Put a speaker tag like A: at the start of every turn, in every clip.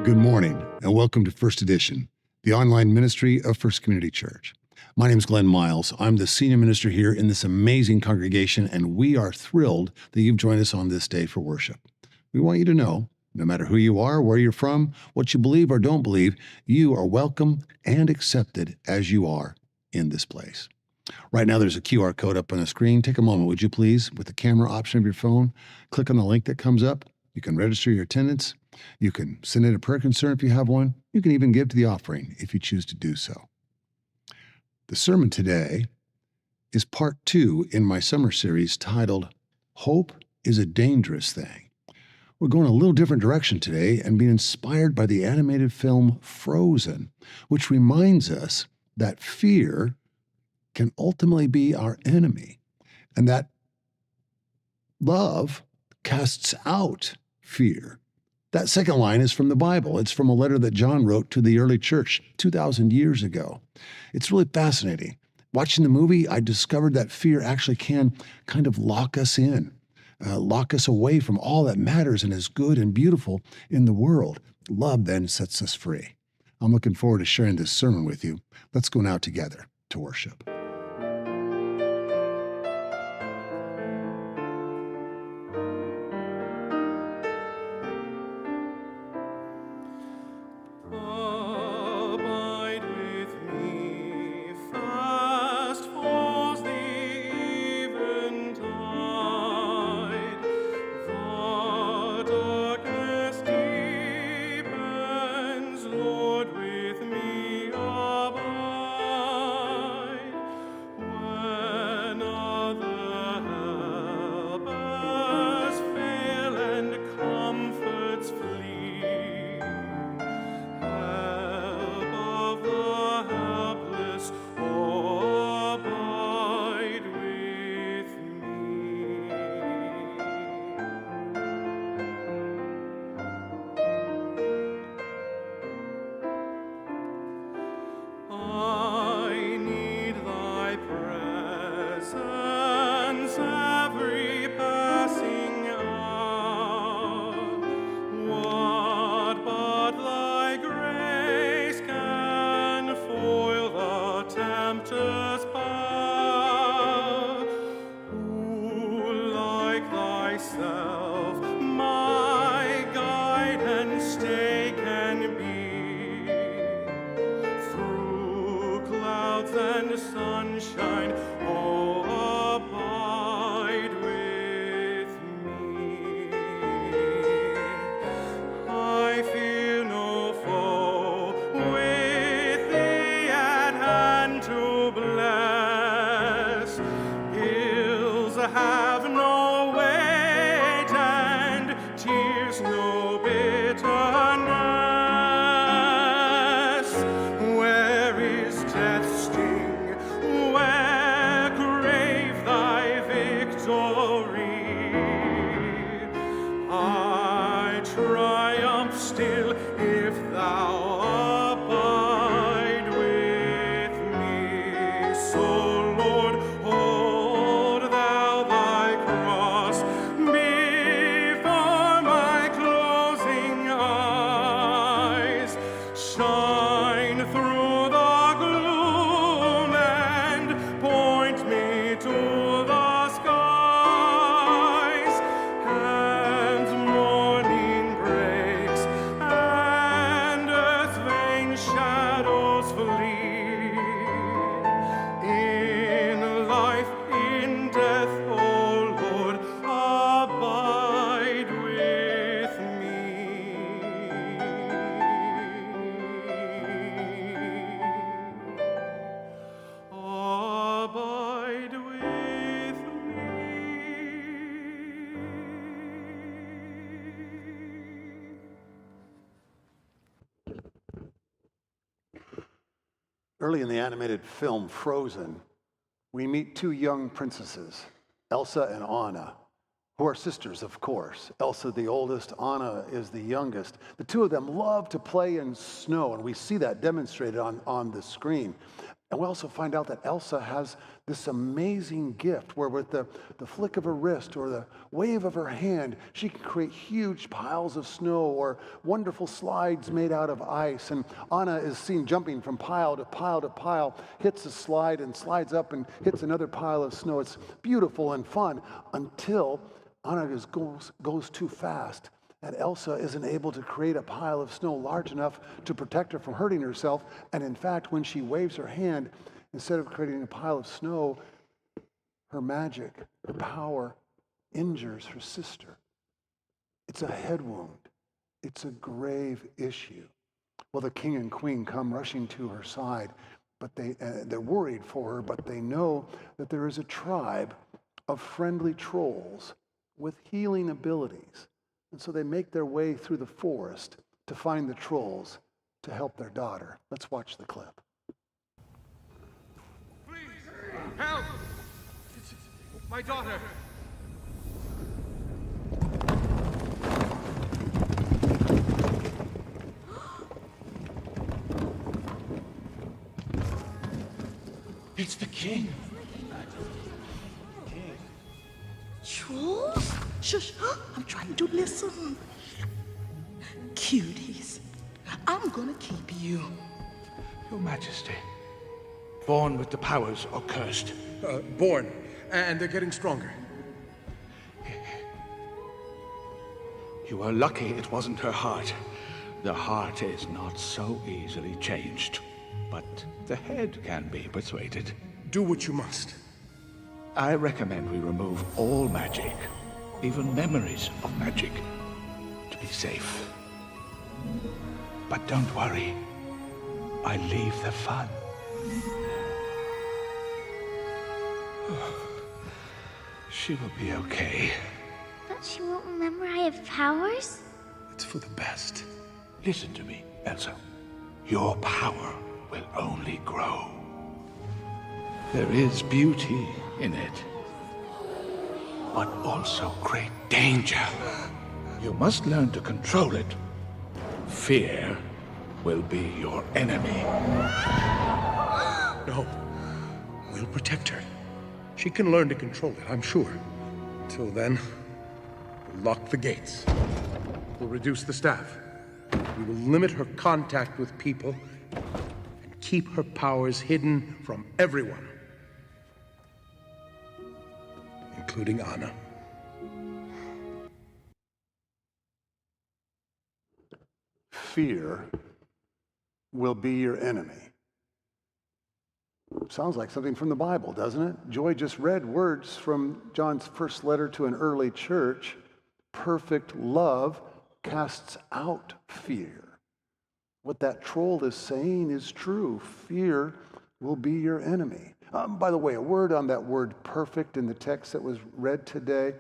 A: Good morning, and welcome to First Edition, the online ministry of First Community Church. My name is Glenn Miles. I'm the senior minister here in this amazing congregation, and we are thrilled that you've joined us on this day for worship. We want you to know, no matter who you are, where you're from, what you believe or don't believe, you are welcome and accepted as you are in this place. Right now, there's a QR code up on the screen. Take a moment, would you please, with the camera option of your phone, click on the link that comes up. You can register your attendance. You can send in a prayer concern if you have one. You can even give to the offering if you choose to do so. The sermon today is part 2 in my summer series titled, Hope is a Dangerous Thing. We're going a little different direction today and being inspired by the animated film Frozen, which reminds us that fear can ultimately be our enemy and that love casts out fear. That second line is from the Bible. It's from a letter that John wrote to the early church 2,000 years ago. It's really fascinating. Watching the movie, I discovered that fear actually can kind of lock us in, lock us away from all that matters and is good and beautiful in the world. Love then sets us free. I'm looking forward to sharing this sermon with you. Let's go now together to worship. Early in the animated film Frozen, we meet 2 young princesses, Elsa and Anna, who are sisters, of course. Elsa, the oldest, Anna is the youngest. The 2 of them love to play in snow, and we see that demonstrated on the screen. And we also find out that Elsa has this amazing gift where with the flick of her wrist or the wave of her hand, she can create huge piles of snow or wonderful slides made out of ice. And Anna is seen jumping from pile to pile to pile, hits a slide and slides up and hits another pile of snow. It's beautiful and fun until Anna just goes too fast. And Elsa isn't able to create a pile of snow large enough to protect her from hurting herself. And in fact, when she waves her hand, instead of creating a pile of snow, her magic, her power, injures her sister. It's a head wound. It's a grave issue. Well, the king and queen come rushing to her side, but they're worried for her, but they know that there is a tribe of friendly trolls with healing abilities. And so they make their way through the forest to find the trolls to help their daughter. Let's watch the clip.
B: Please, help! My daughter! It's the king.
C: Trolls? Shush, I'm trying to listen. Cuties, I'm gonna keep you.
B: Your Majesty, born with the powers or cursed?
D: Born, and they're getting stronger.
B: You are lucky it wasn't her heart. The heart is not so easily changed, but the head can be persuaded.
D: Do what you must.
B: I recommend we remove all magic, even memories of magic, to be safe. But don't worry, I leave the fun. She will be okay.
E: But she won't remember I have powers?
D: It's for the best.
B: Listen to me, Elsa. Your power will only grow. There is beauty in it, but also great danger. You must learn to control it. Fear will be your enemy.
D: No, we'll protect her. She can learn to control it, I'm sure. Till then, we'll lock the gates. We'll reduce the staff. We will limit her contact with people and keep her powers hidden from everyone, including Anna.
A: Fear will be your enemy. Sounds like something from the Bible, doesn't it? Joy just read words from John's first letter to an early church. Perfect love casts out fear. What that troll is saying is true. Fear will be your enemy. By the way, a word on that word perfect in the text that was read today.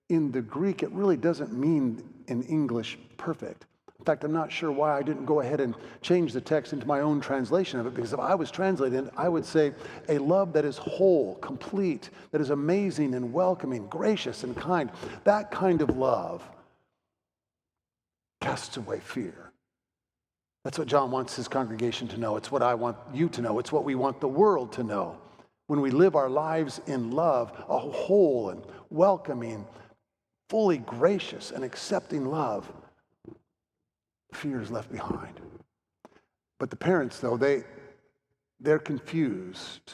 A: In the Greek, it really doesn't mean in English perfect. In fact, I'm not sure why I didn't go ahead and change the text into my own translation of it, because if I was translating it, I would say a love that is whole, complete, that is amazing and welcoming, gracious and kind. That kind of love casts away fear. That's what John wants his congregation to know. It's what I want you to know. It's what we want the world to know. When we live our lives in love, a whole and welcoming, fully gracious and accepting love, fear is left behind. But the parents, though, they're confused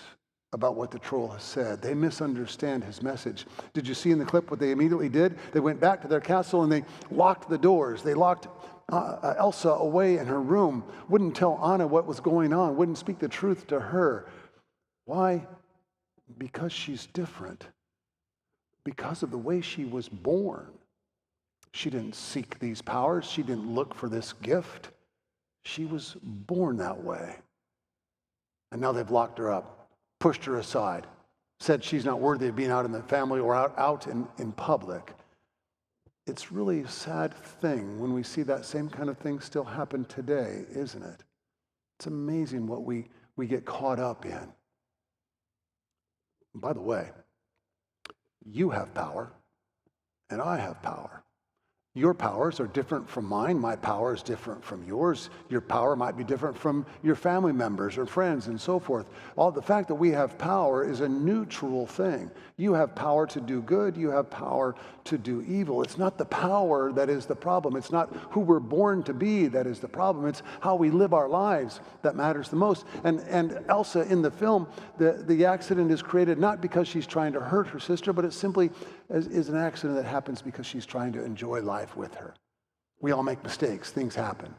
A: about what the troll has said. They misunderstand his message. Did you see in the clip what they immediately did? They went back to their castle and they locked the doors. They locked Elsa away in her room, wouldn't tell Anna what was going on, wouldn't speak the truth to her. Why? Because she's different. Because of the way she was born. She didn't seek these powers. She didn't look for this gift. She was born that way. And now they've locked her up, pushed her aside, said she's not worthy of being out in the family or out in public. It's really a sad thing when we see that same kind of thing still happen today, isn't it? It's amazing what we get caught up in. And by the way, you have power, and I have power. Your powers are different from mine. My power is different from yours. Your power might be different from your family members or friends and so forth. All the fact that we have power is a neutral thing. You have power to do good. You have power to do evil. It's not the power that is the problem. It's not who we're born to be that is the problem. It's how we live our lives that matters the most. And Elsa in the film, the accident is created not because she's trying to hurt her sister, but it simply is an accident that happens because she's trying to enjoy life with her. We all make mistakes. Things happen.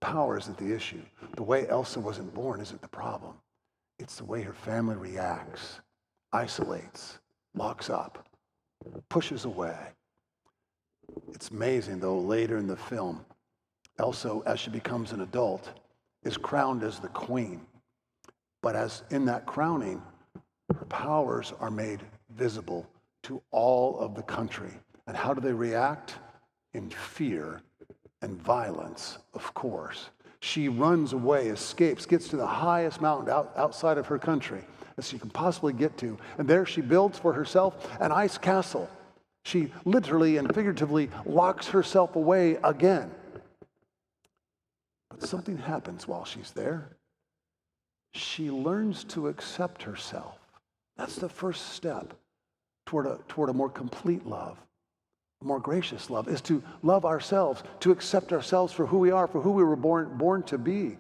A: Power isn't the issue. The way Elsa wasn't born isn't the problem. It's the way her family reacts, isolates, locks up, pushes away. It's amazing, though, later in the film, Elsa, as she becomes an adult, is crowned as the queen. But as in that crowning, her powers are made visible to all of the country. And how do they react? In fear and violence, of course. She runs away, escapes, gets to the highest mountain outside of her country as she can possibly get to. And there she builds for herself an ice castle. She literally and figuratively locks herself away again. But something happens while she's there. She learns to accept herself. That's the first step toward a more complete love, a more gracious love, is to love ourselves, to accept ourselves for who we are, for who we were born to be.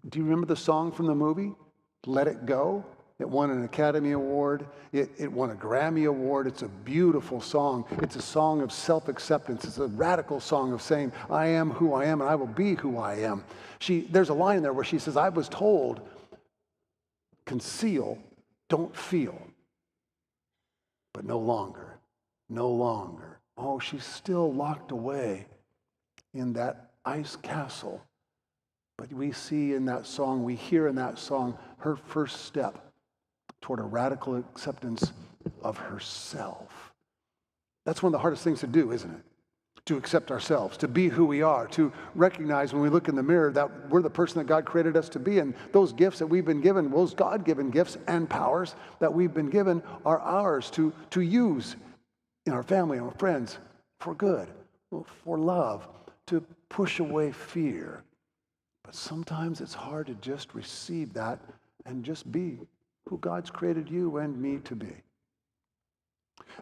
A: Do you remember the song from the movie, Let It Go? It won an Academy Award. It won a Grammy Award. It's a beautiful song. It's a song of self-acceptance. It's a radical song of saying, I am who I am and I will be who I am. There's a line in there where she says, I was told, conceal, don't feel. But no longer, no longer. Oh, she's still locked away in that ice castle. But we see in that song, we hear in that song, her first step toward a radical acceptance of herself. That's one of the hardest things to do, isn't it? To accept ourselves, to be who we are, to recognize when we look in the mirror that we're the person that God created us to be, and those gifts that we've been given, those God-given gifts and powers that we've been given are ours to use in our family and our friends for good, for love, to push away fear. But sometimes it's hard to just receive that and just be who God's created you and me to be.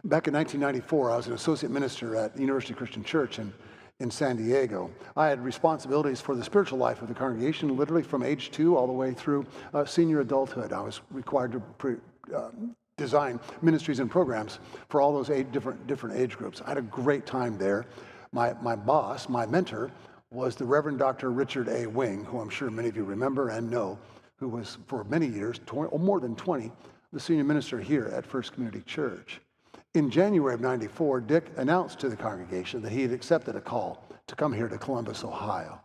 A: Back in 1994, I was an associate minister at University Christian Church in San Diego. I had responsibilities for the spiritual life of the congregation, literally from age 2 all the way through senior adulthood. I was required to design ministries and programs for all those different age groups. I had a great time there. My boss, my mentor, was the Reverend Dr. Richard A. Wing, who I'm sure many of you remember and know, who was for many years, more than 20, the senior minister here at First Community Church. In January of '94, Dick announced to the congregation that he had accepted a call to come here to Columbus, Ohio.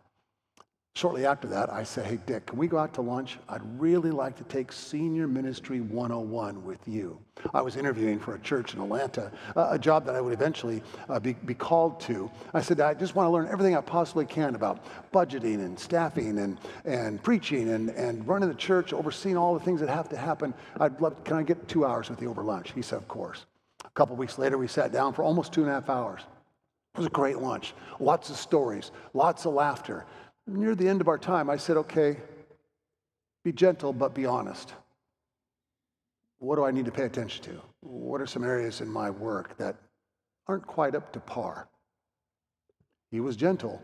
A: Shortly after that, I said, hey, Dick, can we go out to lunch? I'd really like to take Senior Ministry 101 with you. I was interviewing for a church in Atlanta, a job that I would eventually be called to. I said, I just want to learn everything I possibly can about budgeting and staffing and preaching and running the church, overseeing all the things that have to happen. Can I get 2 hours with you over lunch? He said, of course. A couple weeks later, we sat down for almost 2.5 hours. It was a great lunch. Lots of stories, lots of laughter. Near the end of our time, I said, okay, be gentle, but be honest. What do I need to pay attention to? What are some areas in my work that aren't quite up to par? He was gentle,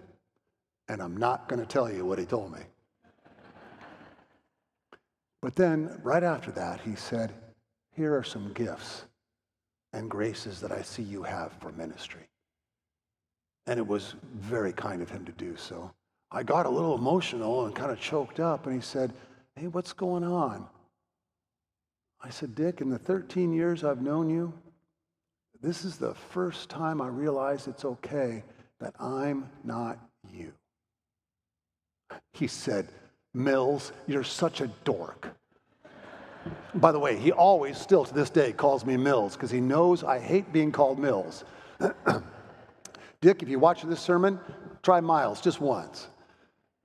A: and I'm not going to tell you what he told me. But then, right after that, he said, here are some gifts and graces that I see you have for ministry. And it was very kind of him to do so. I got a little emotional and kind of choked up, and he said, hey, what's going on? I said, Dick, in the 13 years I've known you, this is the first time I realized it's okay that I'm not you. He said, Mills, you're such a dork. By the way, he always, still to this day, calls me Mills because he knows I hate being called Mills. Dick, if you watch this sermon, try Miles just once.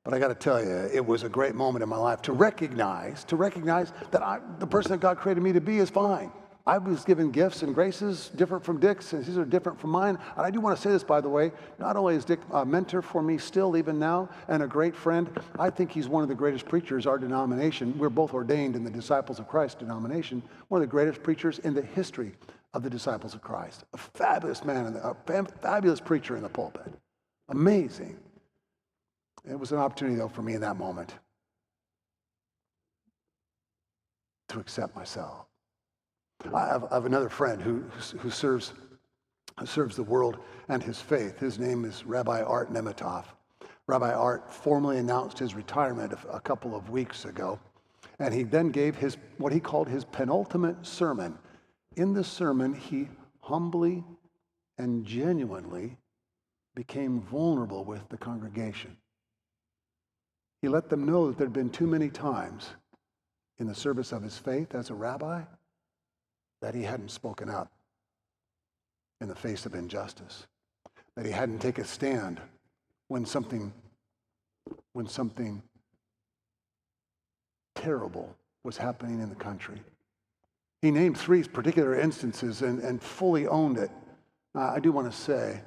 A: But I got to tell you, it was a great moment in my life to recognize that the person that God created me to be is fine. I was given gifts and graces different from Dick's, and these are different from mine. And I do want to say this, by the way. Not only is Dick a mentor for me still, even now, and a great friend, I think he's one of the greatest preachers our denomination. We're both ordained in the Disciples of Christ denomination. One of the greatest preachers in the history of the Disciples of Christ. A fabulous man, and a fabulous preacher in the pulpit. Amazing. It was an opportunity, though, for me in that moment to accept myself. I have another friend who serves the world and his faith. His name is Rabbi Art Nemitov. Rabbi Art formally announced his retirement a couple of weeks ago, and he then gave what he called his penultimate sermon. In the sermon, he humbly and genuinely became vulnerable with the congregation. He let them know that there had been too many times in the service of his faith as a rabbi that he hadn't spoken up in the face of injustice, that he hadn't taken a stand when something terrible was happening in the country. He named 3 particular instances and fully owned it. I do want to say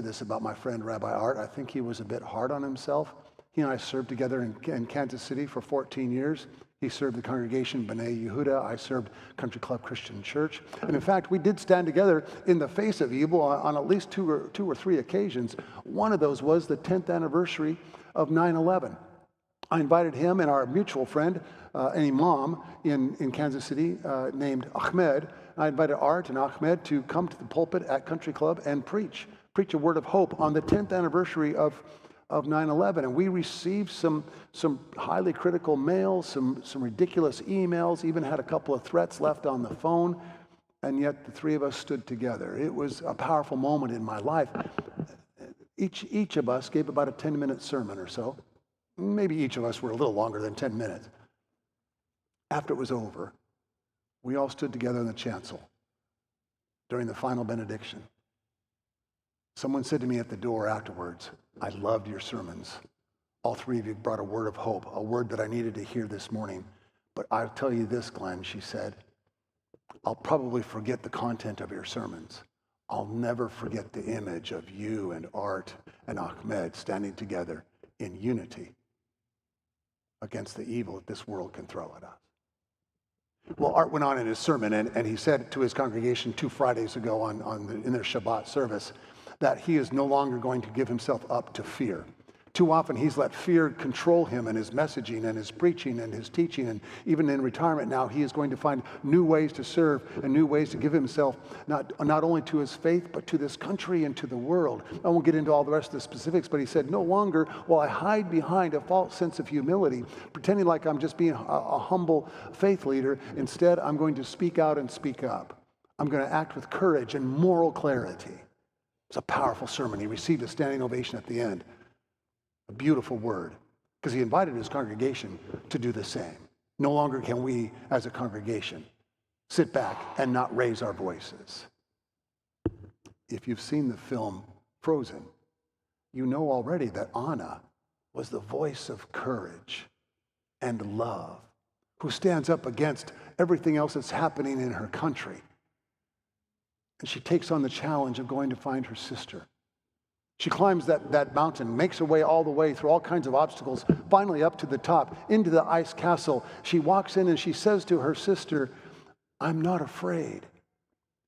A: this about my friend Rabbi Art. I think he was a bit hard on himself. He and I served together in Kansas City for 14 years. He served the congregation B'nai Yehuda. I served Country Club Christian Church. And in fact, we did stand together in the face of evil on at least two or three occasions. One of those was the 10th anniversary of 9/11. I invited him and our mutual friend, an imam in Kansas City named Ahmed. I invited Art and Ahmed to come to the pulpit at Country Club and preach a word of hope on the 10th anniversary of 9/11, and we received some highly critical mail, some ridiculous emails, even had a couple of threats left on the phone, and yet the 3 of us stood together. It was a powerful moment in my life. Each of us gave about a 10-minute sermon or so. Maybe each of us were a little longer than 10 minutes. After it was over, we all stood together in the chancel during the final benediction. Someone said to me at the door afterwards, "I loved your sermons. All 3 of you brought a word of hope, a word that I needed to hear this morning. But I'll tell you this, Glenn," she said, "I'll probably forget the content of your sermons. I'll never forget the image of you and Art and Ahmed standing together in unity against the evil that this world can throw at us." Well, Art went on in his sermon, and he said to his congregation 2 Fridays ago in their Shabbat service that he is no longer going to give himself up to fear. Too often he's let fear control him in his messaging and his preaching and his teaching, and even in retirement now he is going to find new ways to serve and new ways to give himself not only to his faith but to this country and to the world. I won't get into all the rest of the specifics, but he said, "No longer will I hide behind a false sense of humility, pretending like I'm just being a humble faith leader. Instead, I'm going to speak out and speak up. I'm going to act with courage and moral clarity." It's a powerful sermon. He received a standing ovation at the end. A beautiful word, because he invited his congregation to do the same. No longer can we, as a congregation, sit back and not raise our voices. If you've seen the film Frozen, you know already that Anna was the voice of courage and love, who stands up against everything else that's happening in her country. And she takes on the challenge of going to find her sister. She climbs that mountain, makes her way all the way through all kinds of obstacles, finally up to the top, into the ice castle. She walks in and she says to her sister, "I'm not afraid."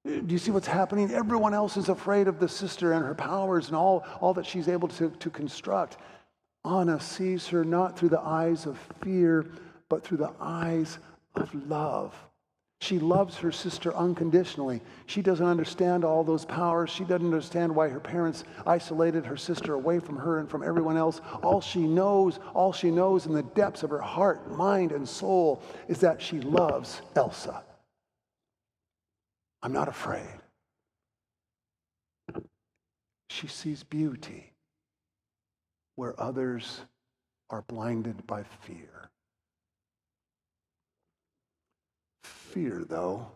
A: Do you see what's happening? Everyone else is afraid of the sister and her powers and all that she's able to construct. Anna sees her not through the eyes of fear, but through the eyes of love. She loves her sister unconditionally. She doesn't understand all those powers. She doesn't understand why her parents isolated her sister away from her and from everyone else. All she knows in the depths of her heart, mind, and soul is that she loves Elsa. "I'm not afraid." She sees beauty where others are blinded by fear. Fear, though,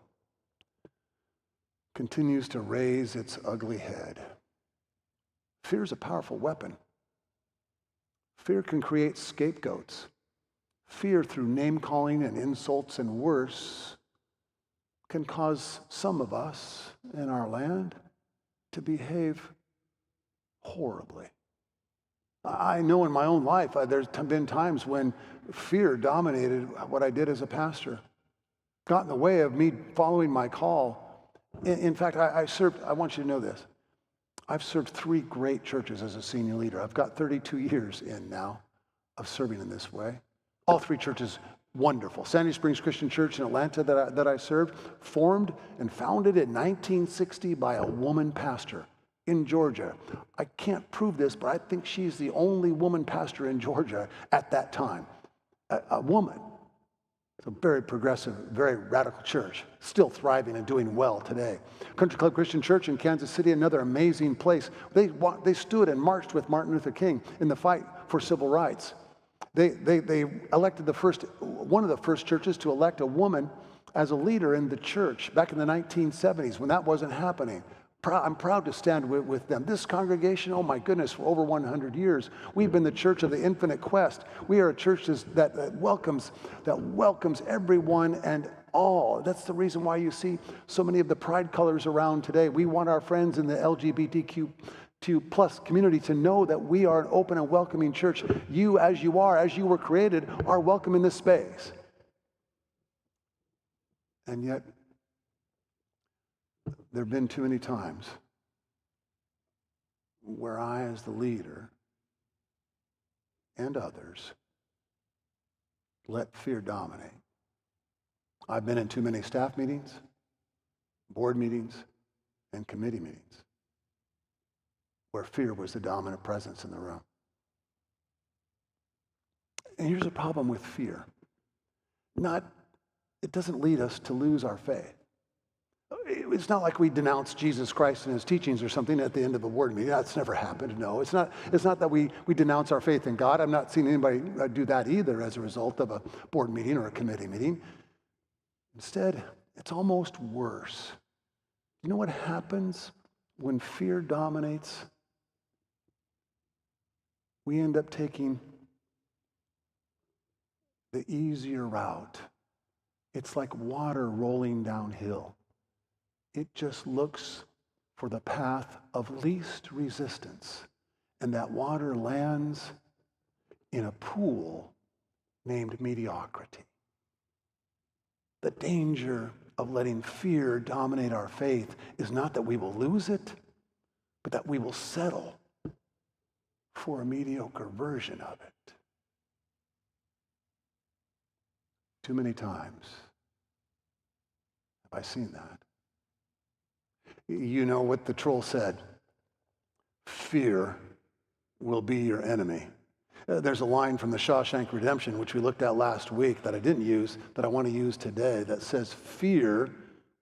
A: continues to raise its ugly head. Fear is a powerful weapon. Fear can create scapegoats. Fear, through name-calling and insults and worse,
F: can cause some of us in our land to behave horribly. I know in my own life, there's been times when fear dominated what I did as a pastor, got in the way of me following my call. In fact, I want you to know this. I've served 3 great churches as a senior leader. I've got 32 years in now of serving in this way. All 3 churches, wonderful. Sandy Springs Christian Church in Atlanta that I served, formed and founded in 1960 by a woman pastor in Georgia. I can't prove this, but I think she's the only woman pastor in Georgia at that time. A woman. It's a very progressive, very radical church, still thriving and doing well today. Country Club Christian Church in Kansas City, another amazing place. They stood and marched with Martin Luther King in the fight for civil rights. They elected one of the first churches to elect a woman as a leader in the church back in the 1970s when that wasn't happening. I'm proud to stand with them. This congregation, oh my goodness, for over 100 years, we've been the church of the infinite quest. We are a church that welcomes everyone and all. That's the reason why you see so many of the pride colors around today. We want our friends in the LGBTQ plus community to know that we are an open and welcoming church. You, as you were created, are welcome in this space. And yet, there have been too many times where I, as the leader, and others, let fear dominate. I've been in too many staff meetings, board meetings, and committee meetings where fear was the dominant presence in the room. And here's a problem with fear. It doesn't lead us to lose our faith. It's not like we denounce Jesus Christ and his teachings or something at the end of a board meeting. That's never happened. No, it's not that we denounce our faith in God. I'm not seeing anybody do that either as a result of a board meeting or a committee meeting. Instead, it's almost worse. You know what happens when fear dominates? We end up taking the easier route. It's like water rolling downhill. It just looks for the path of least resistance, and that water lands in a pool named mediocrity. The danger of letting fear dominate our faith is not that we will lose it, but that we will settle for a mediocre version of it. Too many times have I seen that. You know what the troll said? Fear will be your enemy. There's a line from the Shawshank Redemption, which we looked at last week, that I didn't use, that I want to use today, that says, fear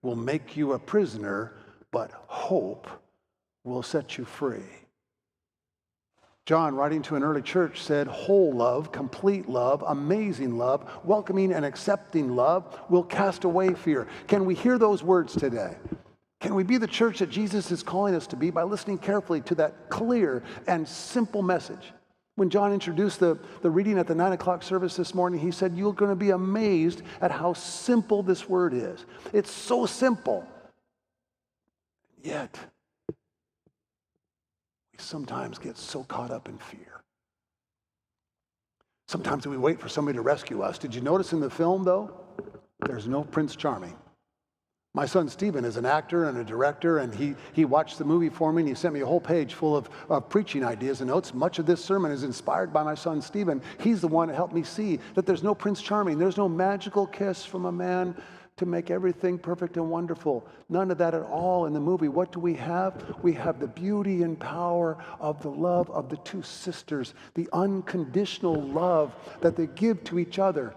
F: will make you a prisoner, but hope will set you free. John, writing to an early church, said, whole love, complete love, amazing love, welcoming and accepting love will cast away fear. Can we hear those words today? Can we be the church that Jesus is calling us to be by listening carefully to that clear and simple message? When John introduced the reading at the 9 o'clock service this morning, he said, you're going to be amazed at how simple this word is. It's so simple. Yet, we sometimes get so caught up in fear. Sometimes we wait for somebody to rescue us. Did you notice in the film, though? There's no Prince Charming. My son Stephen is an actor and a director, and he watched the movie for me, and he sent me a whole page full of preaching ideas and notes. Much of this sermon is inspired by my son Stephen. He's the one that helped me see that there's no Prince Charming. There's no magical kiss from a man to make everything perfect and wonderful. None of that at all in the movie. What do we have? We have the beauty and power of the love of the two sisters, the unconditional love that they give to each other.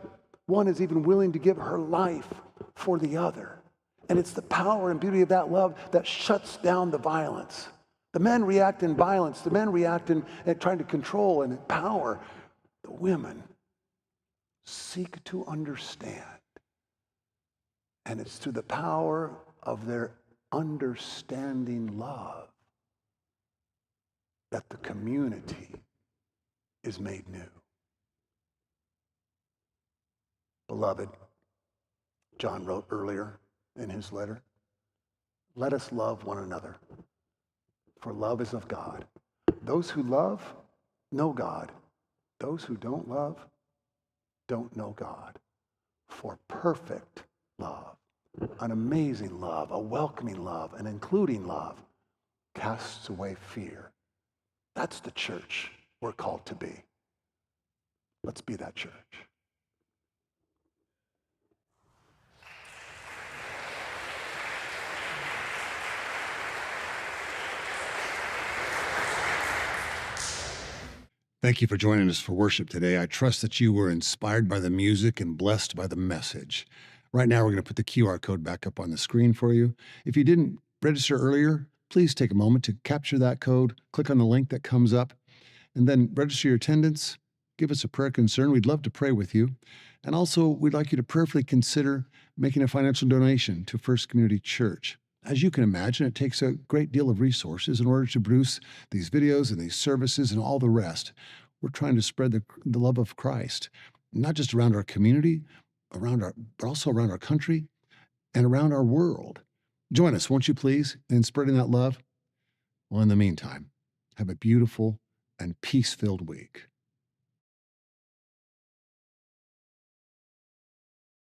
F: One is even willing to give her life for the other. And it's the power and beauty of that love that shuts down the violence. The men react in violence. The men react in trying to control and empower. The women seek to understand. And it's through the power of their understanding love that the community is made new. Beloved, John wrote earlier in his letter. Let us love one another, for love is of God. Those who love know God. Those who don't love don't know God. For perfect love, an amazing love, a welcoming love, an including love, casts away fear. That's the church we're called to be. Let's be that church.
A: Thank you for joining us for worship today. I trust that you were inspired by the music and blessed by the message. Right now, we're going to put the QR code back up on the screen for you. If you didn't register earlier, please take a moment to capture that code, click on the link that comes up, and then register your attendance. Give us a prayer concern. We'd love to pray with you. And also, we'd like you to prayerfully consider making a financial donation to First Community Church. As you can imagine, it takes a great deal of resources in order to produce these videos and these services and all the rest. We're trying to spread the love of Christ, not just around our community, but also around our country and around our world. Join us, won't you please, in spreading that love? Well, in the meantime, have a beautiful and peace-filled week.